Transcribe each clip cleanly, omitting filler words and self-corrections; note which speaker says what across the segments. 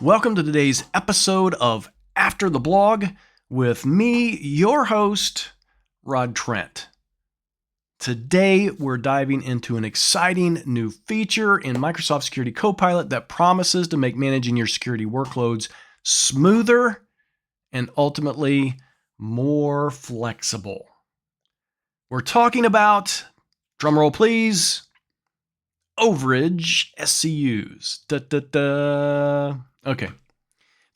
Speaker 1: Welcome to today's episode of After the Blog with me, your host, Rod Trent. Today, we're diving into an exciting new feature in Microsoft Security Copilot that promises to make managing your security workloads smoother and ultimately more flexible. We're talking about, drumroll please, Overage SCUs. Okay.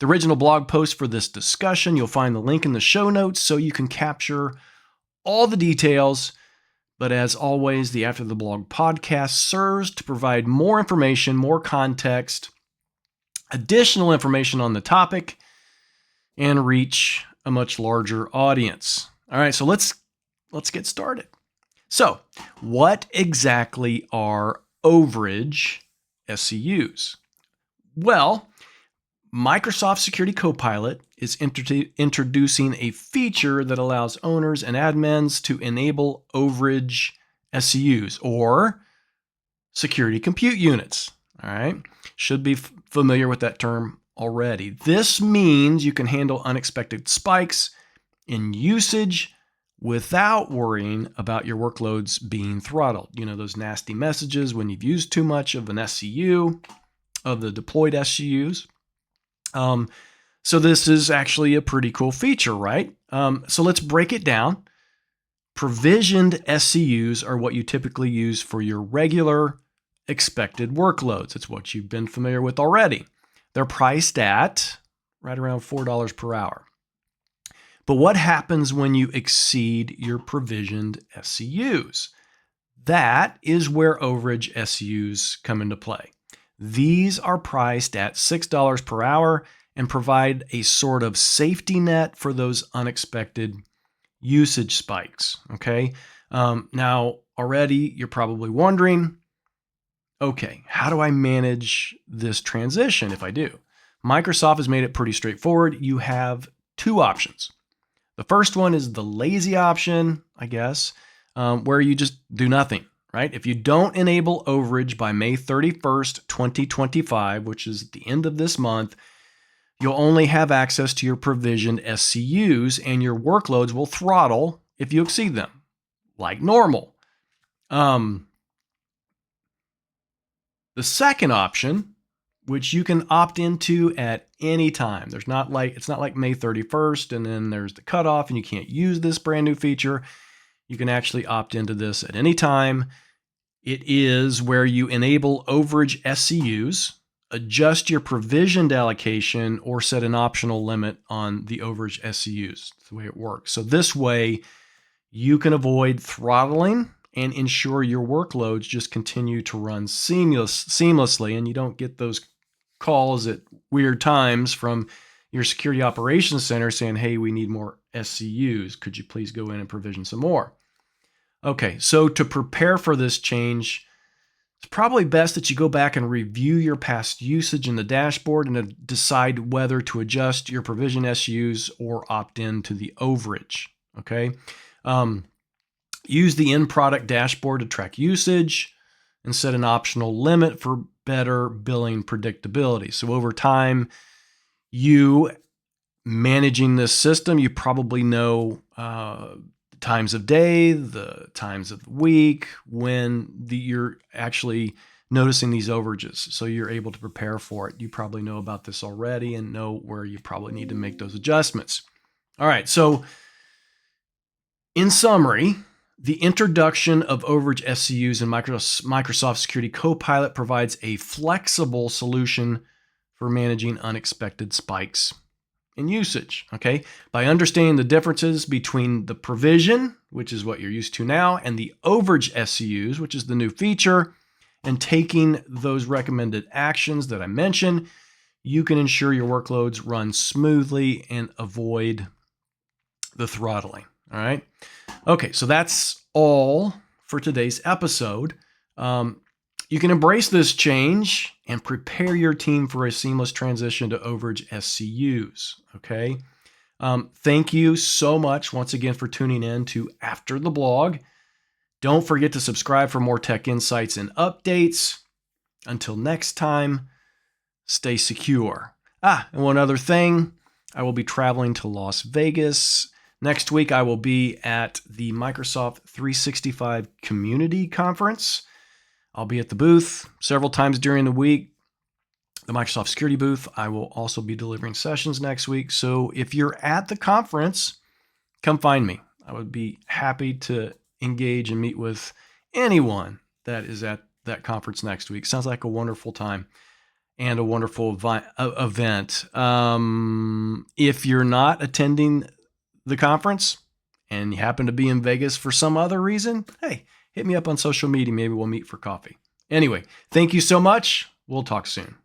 Speaker 1: The original blog post for this discussion, you'll find the link in the show notes so you can capture all the details. But as always, the After the Blog podcast serves to provide more information, more context, additional information on the topic, and reach a much larger audience. All right, so let's get started. So, what exactly are overage SCUs? Well, Microsoft Security Copilot is introducing a feature that allows owners and admins to enable overage SCUs, or security compute units. All right, should be familiar with that term already. This means you can handle unexpected spikes in usage without worrying about your workloads being throttled. You know, those nasty messages when you've used too much of an SCU, of the deployed SCUs. So this is actually a pretty cool feature, right? So let's break it down. Provisioned SCUs are what you typically use for your regular expected workloads. It's what you've been familiar with already. They're priced at right around $4 per hour. But what happens when you exceed your provisioned SCUs? That is where overage SCUs come into play. These are priced at $6 per hour and provide a sort of safety net for those unexpected usage spikes, okay? Now, already you're probably wondering, okay, how do I manage this transition if I do? Microsoft has made it pretty straightforward. You have two options. The first one is the lazy option, I guess, where you just do nothing. Right? If you don't enable overage by May 31st, 2025, which is the end of this month, you'll only have access to your provisioned SCUs and your workloads will throttle if you exceed them, like normal. The second option, which you can opt into at any time. It's not like May 31st and then there's the cutoff and you can't use this brand new feature. You can actually opt into this at any time. It is where you enable overage SCUs, adjust your provisioned allocation, or set an optional limit on the overage SCUs. That's the way it works. So this way, you can avoid throttling and ensure your workloads just continue to run seamlessly, and you don't get those calls at weird times from your security operations center saying, hey, we need more SCUs. Could you please go in and provision some more? Okay, so to prepare for this change, it's probably best that you go back and review your past usage in the dashboard and decide whether to adjust your provision SCUs or opt in to the overage, okay? Use the in-product dashboard to track usage and set an optional limit for better billing predictability. So over time, you managing this system, you probably know times of day, the times of the week, when you're actually noticing these overages. So you're able to prepare for it. You probably know about this already and know where you probably need to make those adjustments. All right. So in summary, the introduction of overage SCUs in Microsoft Security Copilot provides a flexible solution for managing unexpected spikes in usage, okay? By understanding the differences between the provision, which is what you're used to now, and the overage SCUs, which is the new feature, and taking those recommended actions that I mentioned, you can ensure your workloads run smoothly and avoid the throttling, all right? Okay, so that's all for today's episode. You can embrace this change and prepare your team for a seamless transition to overage SCUs, okay? Thank you so much once again for tuning in to After the Blog. Don't forget to subscribe for more tech insights and updates. Until next time, stay secure. And one other thing, I will be traveling to Las Vegas. Next week, I will be at the Microsoft 365 Community Conference. I'll be at the booth several times during the week, the Microsoft Security booth. I will also be delivering sessions next week. So if you're at the conference, come find me. I would be happy to engage and meet with anyone that is at that conference next week. Sounds like a wonderful time and a wonderful event. If you're not attending the conference and you happen to be in Vegas for some other reason, hey, hit me up on social media. Maybe we'll meet for coffee. Anyway, thank you so much. We'll talk soon.